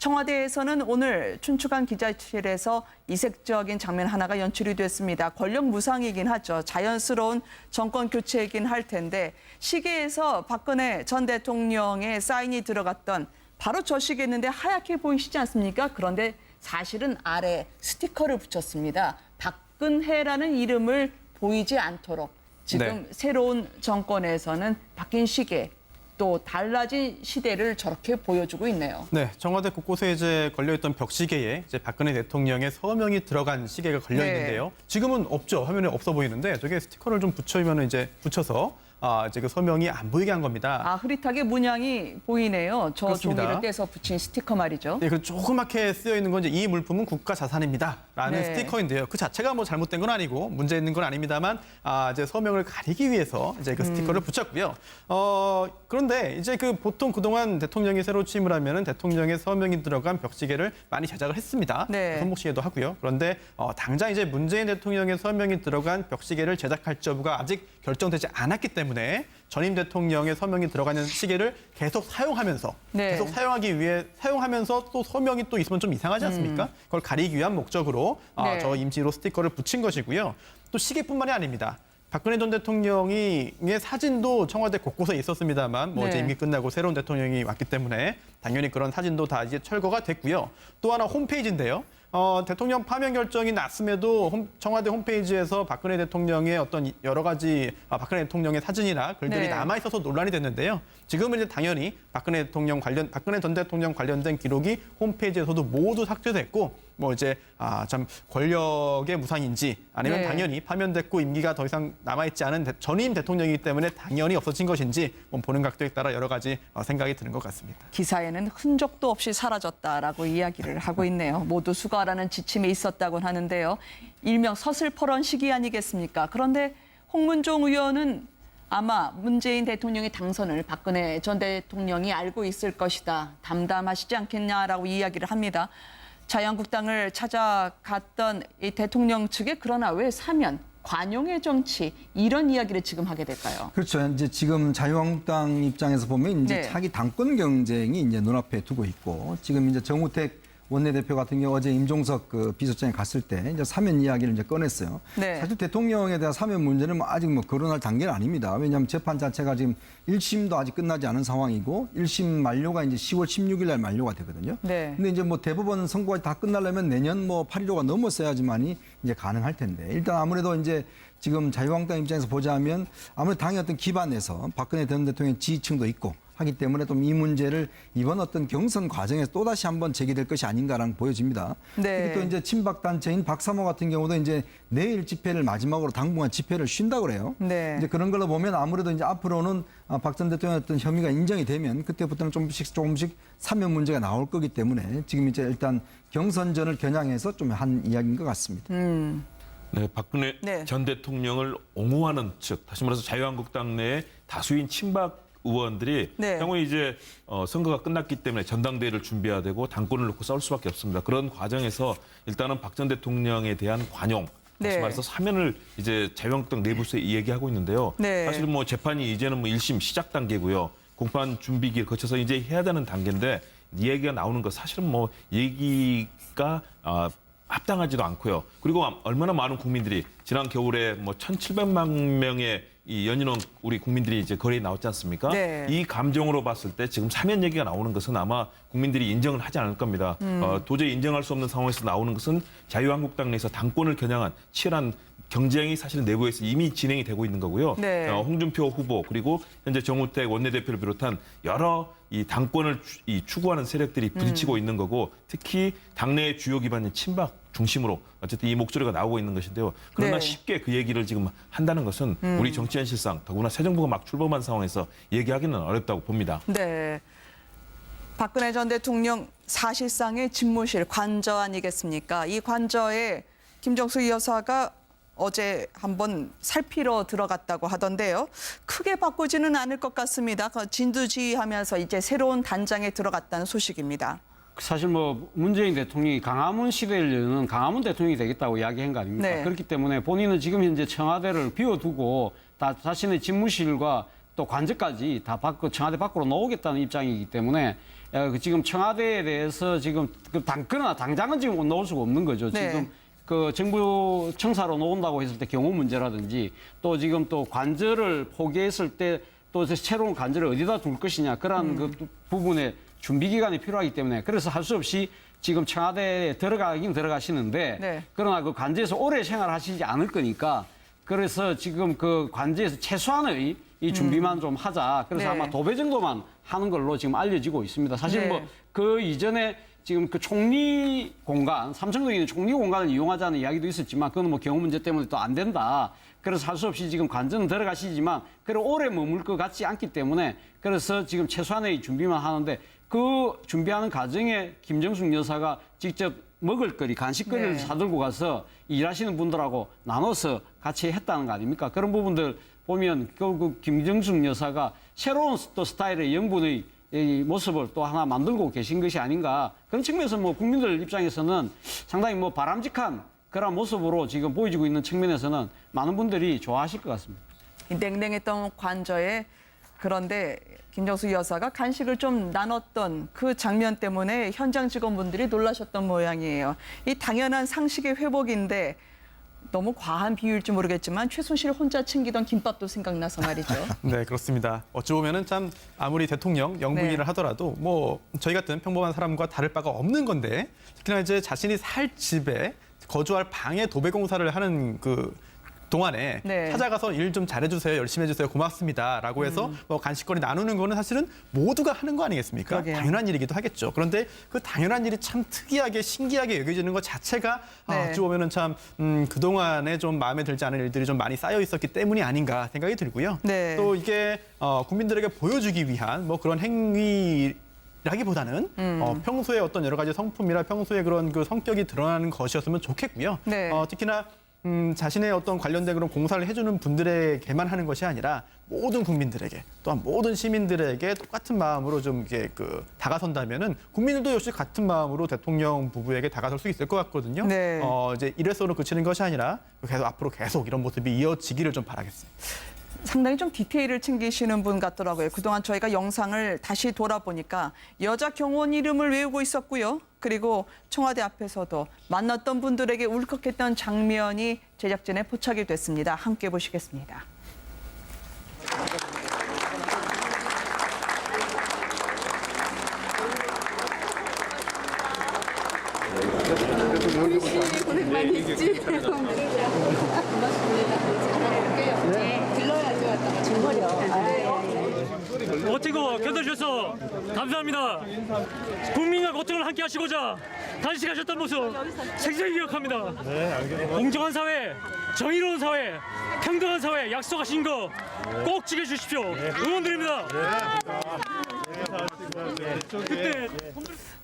청와대에서는 오늘 춘추관 기자실에서 이색적인 장면 하나가 연출이 됐습니다. 권력 무상이긴 하죠. 자연스러운 정권 교체이긴 할 텐데 시계에서 박근혜 전 대통령의 사인이 들어갔던 바로 저 시계였는데 하얗게 보이시지 않습니까? 그런데 사실은 아래 스티커를 붙였습니다. 박근혜라는 이름을 보이지 않도록 지금 새로운 정권에서는 바뀐 시계 또 달라진 시대를 저렇게 보여주고 있네요. 네, 청와대 곳곳에 이제 걸려있던 벽시계에 이제 박근혜 대통령의 서명이 들어간 시계가 걸려 있는데요. 지금은 없죠. 화면에 없어 보이는데 저게 스티커를 좀 붙여서 이제 그 서명이 안 보이게 한 겁니다. 흐릿하게 문양이 보이네요. 저 그렇습니다. 종이를 떼서 붙인 스티커 말이죠. 네, 그 조그맣게 쓰여 있는 건 이제 이 물품은 국가 자산입니다라는 스티커인데요. 그 자체가 뭐 잘못된 건 아니고 문제 있는 건 아닙니다만 이제 서명을 가리기 위해서 이제 그 스티커를 붙였고요. 그런데 이제 그 보통 그동안 대통령이 새로 취임을 하면은 대통령의 서명이 들어간 벽시계를 많이 제작을 했습니다. 손목시계도 하고요. 그런데 당장 이제 문재인 대통령의 서명이 들어간 벽시계를 제작할지 여부가 아직 결정되지 않았기 때문에 전임 대통령의 서명이 들어가는 시계를 계속 사용하면서 계속 사용하면서 또 서명이 또 있으면 좀 이상하지 않습니까? 그걸 가리기 위한 목적으로 저 임시로 스티커를 붙인 것이고요. 또 시계뿐만이 아닙니다. 박근혜 전 대통령의 사진도 청와대 곳곳에 있었습니다만 이제 임기 끝나고 새로운 대통령이 왔기 때문에 당연히 그런 사진도 다 이제 철거가 됐고요. 또 하나 홈페이지인데요. 대통령 파면 결정이 났음에도 청와대 홈페이지에서 박근혜 대통령의 어떤 여러 가지 박근혜 대통령의 사진이나 글들이 남아 있어서 논란이 됐는데요. 지금은 이제 당연히 박근혜 전 대통령 관련된 기록이 홈페이지에서도 모두 삭제됐고 이제 참 권력의 무상인지 아니면 당연히 파면됐고 임기가 더 이상 남아 있지 않은 전임 대통령이기 때문에 당연히 없어진 것인지 보는 각도에 따라 여러 가지 생각이 드는 것 같습니다. 기사에는 흔적도 없이 사라졌다라고 이야기를 하고 있네요. 모두 수거하라는 지침이 있었다고 하는데요. 일명 서슬퍼런 시기 아니겠습니까? 그런데 홍문종 의원은 아마 문재인 대통령의 당선을 박근혜 전 대통령이 알고 있을 것이다. 담담하시지 않겠냐라고 이야기를 합니다. 자유한국당을 찾아갔던 이 대통령 측에 그러나 왜 사면, 관용의 정치 이런 이야기를 지금 하게 될까요? 그렇죠. 이제 지금 자유한국당 입장에서 보면 이제 자기 당권 경쟁이 이제 눈앞에 두고 있고 지금 이제 정우택 원내대표 같은 경우 어제 임종석 그 비서장이 갔을 때 이제 사면 이야기를 이제 꺼냈어요. 사실 대통령에 대한 사면 문제는 아직 거론할 단계는 아닙니다. 왜냐하면 재판 자체가 지금 1심도 아직 끝나지 않은 상황이고 1심 만료가 이제 10월 16일 날 만료가 되거든요. 근데 이제 대법원 선고가 다 끝나려면 내년 8.15가 넘었어야지만이 이제 가능할 텐데 일단 아무래도 이제 지금 자유한국당 입장에서 보자면 아무래도 당의 어떤 기반에서 박근혜 전 대통령 지지층도 있고 하기 때문에 또 이 문제를 이번 어떤 경선 과정에서 또다시 한번 제기될 것이 아닌가라는 보여집니다. 그리고 또 이제 친박 단체인 박사모 같은 경우도 이제 내일 집회를 마지막으로 당분간 집회를 쉰다고 그래요. 이제 그런 걸로 보면 아무래도 이제 앞으로는 박 전 대통령의 어떤 혐의가 인정이 되면 그때부터는 조금씩 사면 문제가 나올 거기 때문에 지금 이제 일단 경선전을 겨냥해서 좀 한 이야기인 것 같습니다. 네, 박근혜 전 대통령을 옹호하는 측, 다시 말해서 자유한국당 내에 다수인 친박 의원들이 향후에 이제 선거가 끝났기 때문에 전당대회를 준비해야 되고 당권을 놓고 싸울 수밖에 없습니다. 그런 과정에서 일단은 박 전 대통령에 대한 관용, 다시 말해서 사면을 이제 자유한국당 내부에서 얘기하고 있는데요. 사실 재판이 이제는 1심 시작 단계고요. 공판 준비기를 거쳐서 이제 해야 되는 단계인데 이 얘기가 나오는 거 사실은 얘기가 합당하지도 않고요. 그리고 얼마나 많은 국민들이 지난 겨울에 1,700만 명의 이 연인원 우리 국민들이 이제 거리에 나왔지 않습니까? 이 감정으로 봤을 때 지금 사면 얘기가 나오는 것은 아마 국민들이 인정을 하지 않을 겁니다. 도저히 인정할 수 없는 상황에서 나오는 것은 자유한국당 내에서 당권을 겨냥한 치열한 경쟁이 사실 내부에서 이미 진행이 되고 있는 거고요. 홍준표 후보 그리고 현재 정우택 원내대표를 비롯한 여러 이 당권을 추구하는 세력들이 부딪히고 있는 거고 특히 당내의 주요 기반인 친박 중심으로 어쨌든 이 목소리가 나오고 있는 것인데요. 그러나 쉽게 그 얘기를 지금 한다는 것은 우리 정치 현실상 더구나 새 정부가 막 출범한 상황에서 얘기하기는 어렵다고 봅니다. 박근혜 전 대통령 사실상의 집무실 관저 아니겠습니까? 이 관저에 김정수 여사가 어제 한번 살피러 들어갔다고 하던데요. 크게 바꾸지는 않을 것 같습니다. 진두지휘하면서 이제 새로운 단장에 들어갔다는 소식입니다. 사실 문재인 대통령이 강화문 시대를 여는 강화문 대통령이 되겠다고 이야기한 거 아닙니까? 그렇기 때문에 본인은 지금 현재 청와대를 비워두고 자신의 집무실과 또 관저까지 다 청와대 밖으로 놓겠다는 입장이기 때문에 지금 청와대에 대해서 지금 그러나 당장은 지금 놓을 수가 없는 거죠. 네. 지금 그 정부 청사로 놓은다고 했을 때 경호 문제라든지 또 지금 또 관절을 포기했을 때 또 새로운 관절을 어디다 둘 것이냐 그런 그 부분에 준비 기간이 필요하기 때문에 그래서 할 수 없이 지금 청와대에 들어가긴 들어가시는데 네. 그러나 그 관제에서 오래 생활하시지 않을 거니까 그래서 지금 그 관제에서 최소한의 이 준비만 좀 하자. 그래서 네. 아마 도배 정도만 하는 걸로 지금 알려지고 있습니다. 사실 네. 뭐 그 이전에 지금 그 총리 공간, 삼청동에 있는 총리 공간을 이용하자는 이야기도 있었지만 그건 뭐 경호 문제 때문에 또 안 된다. 그래서 할 수 없이 지금 관전은 들어가시지만 그래 오래 머물 것 같지 않기 때문에 그래서 지금 최소한의 준비만 하는데 그 준비하는 과정에 김정숙 여사가 직접 먹을거리, 간식거리를 네. 사들고 가서 일하시는 분들하고 나눠서 같이 했다는 거 아닙니까? 그런 부분들 보면 결국 김정숙 여사가 새로운 또 스타일의 영분의 이 모습을 또 하나 만들고 계신 것이 아닌가. 그런 측면에서 뭐 국민들 입장에서는 상당히 뭐 바람직한 그런 모습으로 지금 보여지고 있는 측면에서는 많은 분들이 좋아하실 것 같습니다. 이 냉랭했던 관저에 그런데 김정숙 여사가 간식을 좀 나눴던 그 장면 때문에 현장 직원분들이 놀라셨던 모양이에요. 이 당연한 상식의 회복인데 너무 과한 비유일지 모르겠지만 최순실 혼자 챙기던 김밥도 생각나서 말이죠. 네, 그렇습니다. 어찌 보면은 참 아무리 대통령 영부인을 네. 하더라도 뭐 저희 같은 평범한 사람과 다를 바가 없는 건데 특히나 이제 자신이 살 집에 거주할 방에 도배 공사를 하는 그 동안에 네. 찾아가서 일 좀 잘해주세요, 열심히 해주세요, 고맙습니다라고 해서 뭐 간식거리 나누는 거는 사실은 모두가 하는 거 아니겠습니까? 그러게요. 당연한 일이기도 하겠죠. 그런데 그 당연한 일이 참 특이하게 신기하게 여겨지는 것 자체가 네. 어찌 보면은 참 그동안에 좀 마음에 들지 않은 일들이 좀 많이 쌓여 있었기 때문이 아닌가 생각이 들고요. 네. 또 이게 국민들에게 보여주기 위한 뭐 그런 행위라기보다는 평소에 어떤 여러 가지 성품이나 평소에 그런 그 성격이 드러나는 것이었으면 좋겠고요. 네. 특히나 자신의 어떤 관련된 그런 공사를 해주는 분들에게만 하는 것이 아니라 모든 국민들에게 또한 모든 시민들에게 똑같은 마음으로 좀 이게 다가선다면은 국민들도 역시 같은 마음으로 대통령 부부에게 다가설 수 있을 것 같거든요. 네. 이제 이래서는 그치는 것이 아니라 계속 앞으로 계속 이런 모습이 이어지기를 좀 바라겠습니다. 상당히 좀 디테일을 챙기시는 분 같더라고요. 그동안 저희가 영상을 다시 돌아보니까 여자 경호원 이름을 외우고 있었고요. 그리고 청와대 앞에서도 만났던 분들에게 울컥했던 장면이 제작진에 포착이 됐습니다. 함께 보시겠습니다. 고생 많이 했지. 들러야죠. 중거리요. 버티고 견뎌주셔서 감사합니다. 국민과 고통을 함께 하시고자 단식하셨던 모습 생생히 기억합니다. 공정한 사회, 정의로운 사회, 평등한 사회 약속하신 거 꼭 지켜주십시오. 응원드립니다. 그때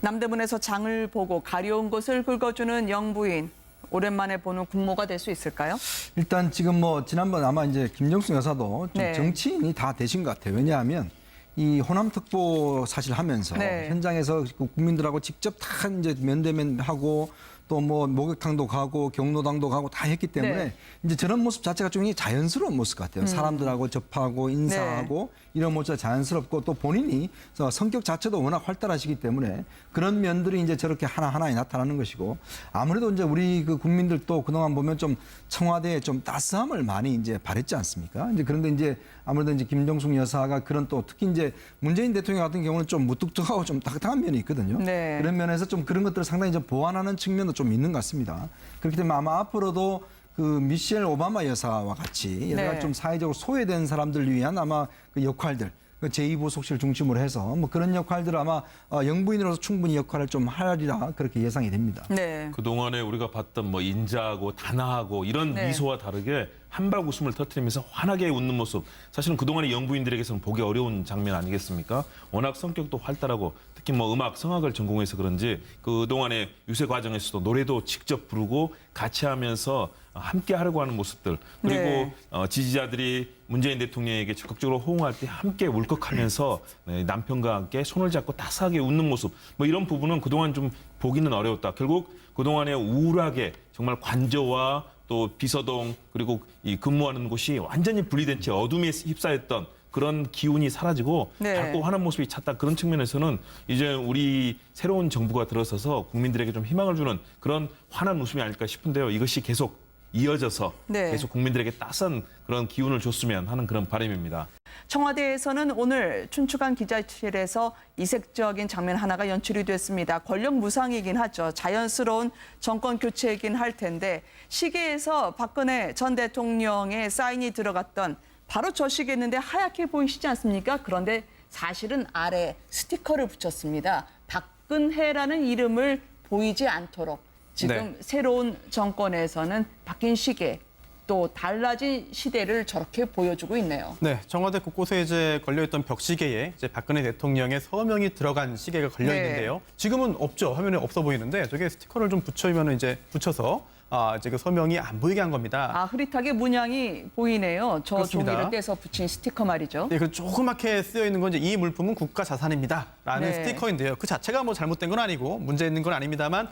남대문에서 장을 보고 가려운 곳을 긁어주는 영부인. 오랜만에 보는 국모가 될 수 있을까요? 일단 지금 뭐 지난번 아마 이제 김정숙 여사도 좀 네. 정치인이 다 되신 것 같아요. 왜냐하면 이 호남 특보 사실 하면서 네. 현장에서 그 국민들하고 직접 다 이제 면대면 하고 또 뭐 목욕탕도 가고 경로당도 가고 다 했기 때문에 네. 이제 저런 모습 자체가 좀 자연스러운 모습 같아요. 사람들하고 접하고 인사하고 이런 모습이 자연스럽고 또 본인이 성격 자체도 워낙 활달하시기 때문에 그런 면들이 이제 저렇게 하나하나에 나타나는 것이고 아무래도 이제 우리 그 국민들도 그동안 보면 좀 청와대에 좀 따스함을 많이 이제 바랬지 않습니까? 이제 그런데 이제 아무래도 이제 김정숙 여사가 그런 또 특히 이제 문재인 대통령 같은 경우는 좀 무뚝뚝하고 좀 딱딱한 면이 있거든요. 네. 그런 면에서 좀 그런 것들을 상당히 좀 보완하는 측면도 좀 있는 것 같습니다. 그렇기 때문에 아마 앞으로도 그 미셸 오바마 여사와 같이 여러 가지 네. 좀 사회적으로 소외된 사람들을 위한 아마 그 역할들 제2부속실 중심으로 해서 뭐 그런 역할들을 아마 영부인으로서 충분히 역할을 좀 하리라 그렇게 예상이 됩니다. 네. 그동안에 우리가 봤던 뭐 인자하고 단아하고 이런 네. 미소와 다르게 한발 웃음을 터뜨리면서 환하게 웃는 모습. 사실은 그동안의 영부인들에게서는 보기 어려운 장면 아니겠습니까? 워낙 성격도 활달하고 특히 뭐 음악, 성악을 전공해서 그런지 그동안의 유세 과정에서도 노래도 직접 부르고 같이 하면서 함께 하려고 하는 모습들. 그리고 네. 지지자들이 문재인 대통령에게 적극적으로 호응할 때 함께 울컥하면서 남편과 함께 손을 잡고 따스하게 웃는 모습. 뭐 이런 부분은 그동안 좀 보기는 어려웠다. 결국 그동안에 우울하게 정말 관저와 또 비서동 그리고 이 근무하는 곳이 완전히 분리된 채 어둠에 휩싸였던 그런 기운이 사라지고 네. 밝고 환한 모습이 찾다 그런 측면에서는 이제 우리 새로운 정부가 들어서서 국민들에게 좀 희망을 주는 그런 환한 웃음이 아닐까 싶은데요. 이것이 계속 이어져서 네. 계속 국민들에게 따스한 그런 기운을 줬으면 하는 그런 바람입니다. 청와대에서는 오늘 춘추관 기자실에서 이색적인 장면 하나가 연출이 됐습니다. 권력 무상이긴 하죠. 자연스러운 정권 교체이긴 할 텐데 시계에서 박근혜 전 대통령의 사인이 들어갔던 바로 저 시계였는데 하얗게 보이시지 않습니까? 그런데 사실은 아래 스티커를 붙였습니다. 박근혜라는 이름을 보이지 않도록 지금 새로운 정권에서는 바뀐 시계 또 달라진 시대를 저렇게 보여주고 있네요. 네, 청와대 곳곳에 이제 걸려있던 벽시계에 이제 박근혜 대통령의 서명이 들어간 시계가 걸려 있는데요. 지금은 없죠. 화면에 없어 보이는데 저게 스티커를 좀 붙여서 이제 그 서명이 안 보이게 한 겁니다. 아, 흐릿하게 문양이 보이네요. 저 그렇습니다. 종이를 떼서 붙인 스티커 말이죠. 네, 그 조그맣게 쓰여 있는 건 이제 이 물품은 국가 자산입니다라는 네. 스티커인데요. 그 자체가 뭐 잘못된 건 아니고 문제 있는 건 아닙니다만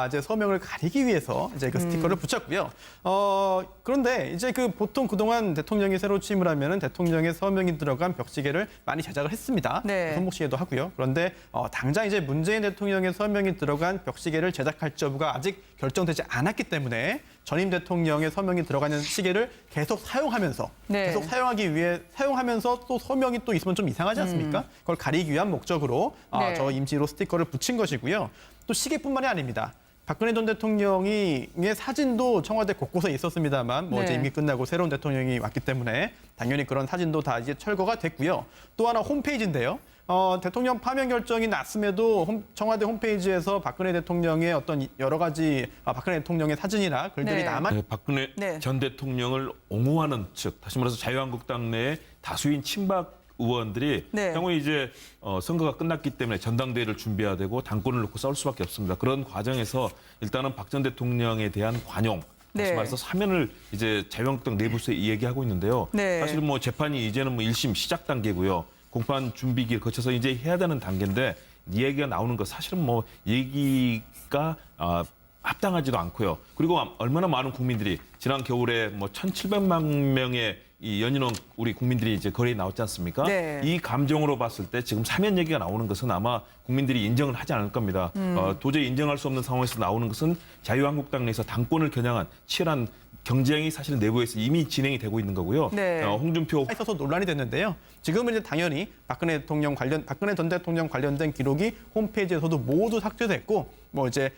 이제 서명을 가리기 위해서 이제 그 스티커를 붙였고요. 그런데 이제 그 보통 그동안 대통령이 새로 취임을 하면은 대통령의 서명이 들어간 벽시계를 많이 제작을 했습니다. 네. 손목시계도 하고요. 그런데 당장 이제 문재인 대통령의 서명이 들어간 벽시계를 제작할 여부가 아직 결정되지 않았기 때문에 전임 대통령의 서명이 들어가는 시계를 계속 사용하면서 네. 계속 사용하면서 또 서명이 또 있으면 좀 이상하지 않습니까? 그걸 가리기 위한 목적으로 네. 저 임시로 스티커를 붙인 것이고요. 또 시계뿐만이 아닙니다. 박근혜 전 대통령의 사진도 청와대 곳곳에 있었습니다만 뭐 이제 네. 임기 끝나고 새로운 대통령이 왔기 때문에 당연히 그런 사진도 다 이제 철거가 됐고요. 또 하나 홈페이지인데요. 대통령 파면 결정이 났음에도 청와대 홈페이지에서 박근혜 대통령의 어떤 여러 가지 박근혜 대통령의 사진이나 글들이 네. 남아 박근혜 네. 전 대통령을 옹호하는 측, 다시 말해서 자유한국당 내에 다수인 친박 의원들이 네. 향후에 이제 선거가 끝났기 때문에 전당대회를 준비해야 되고 당권을 놓고 싸울 수밖에 없습니다. 그런 과정에서 일단은 박 전 대통령에 대한 관용, 다시 네. 말해서 사면을 이제 자유한국당 내부에서 얘기하고 있는데요. 네. 사실 뭐 재판이 이제는 뭐 1심 시작 단계고요. 공판 준비기를 거쳐서 이제 해야 되는 단계인데 이 얘기가 나오는 거 사실은 뭐 얘기가 합당하지도 않고요. 그리고 얼마나 많은 국민들이 지난 겨울에 뭐 1,700만 명의 이 연인원 우리 국민들이 이제 거리에 나왔지 않습니까? 네. 이 감정으로 봤을 때 지금 사면 얘기가 나오는 것은 아마 국민들이 인정을 하지 않을 겁니다. 도저히 인정할 수 없는 상황에서 나오는 것은 자유한국당 내에서 당권을 겨냥한 치열한 경쟁이 사실 내부에서 이미 진행이 되고 있는 거고요. 네. 홍준표 있어서 논란이 됐는데요. 지금은 이제 당연히 박근혜 전 대통령 관련된 기록이 홈페이지에서도 모두 삭제됐고 뭐 이제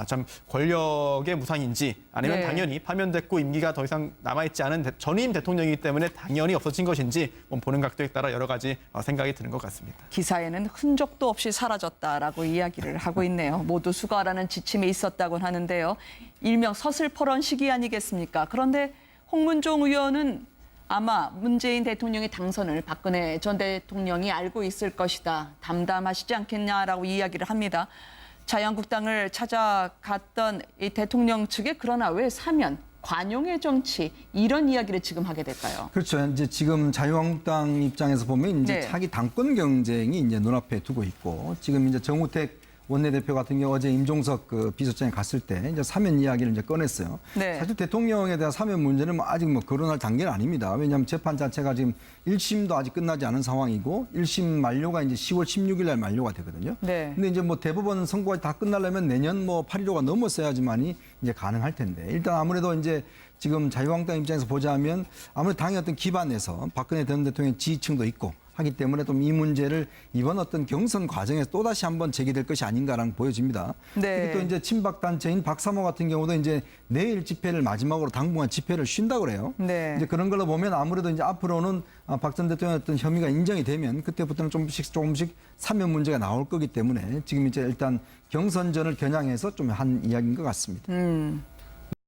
참 권력의 무상인지 아니면 네. 당연히 파면됐고 임기가 더 이상 남아있지 않은 전임 대통령이기 때문에 당연히 없어진 것인지 뭐 보는 각도에 따라 여러 가지 생각이 드는 것 같습니다. 기사에는 흔적도 없이 사라졌다라고 이야기를 하고 있네요. 모두 수거하라는 지침이 있었다고 하는데요. 일명 서슬퍼런 시기 아니겠습니까? 그런데 홍문종 의원은 아마 문재인 대통령의 당선을 박근혜 전 대통령이 알고 있을 것이다. 담담하시지 않겠냐라고 이야기를 합니다. 자유한국당을 찾아갔던 이 대통령 측에 그러나 왜 사면, 관용의 정치 이런 이야기를 지금 하게 될까요? 그렇죠. 이제 지금 자유한국당 입장에서 보면 이제 네. 차기 당권 경쟁이 이제 눈앞에 두고 있고 지금 이제 정우택 원내대표 같은 경우 어제 임종석 그 비서장이 갔을 때 이제 사면 이야기를 이제 꺼냈어요. 네. 사실 대통령에 대한 사면 문제는 아직 뭐 거론할 단계는 아닙니다. 왜냐하면 재판 자체가 지금 1심도 아직 끝나지 않은 상황이고 1심 만료가 이제 10월 16일 날 만료가 되거든요. 네. 근데 이제 뭐 대법원 선고가 다 끝나려면 내년 뭐 8.15가 넘었어야지만이 이제 가능할 텐데 일단 아무래도 이제 지금 자유한국당 입장에서 보자면 아무래도 당의 어떤 기반에서 박근혜 전 대통령의 지지층도 있고 하기 때문에 좀 이 문제를 이번 어떤 경선 과정에서 또다시 한번 제기될 것이 아닌가라는 보여집니다. 네. 그리고 또 이제 친박 단체인 박사모 같은 경우도 이제 내일 집회를 마지막으로 당분간 집회를 쉰다고 그래요. 네. 이제 그런 걸로 보면 아무래도 이제 앞으로는 박 전 대통령의 어떤 혐의가 인정이 되면 그때부터는 조금씩 사면 문제가 나올 거기 때문에 지금 이제 일단 경선전을 겨냥해서 좀 한 이야기인 것 같습니다.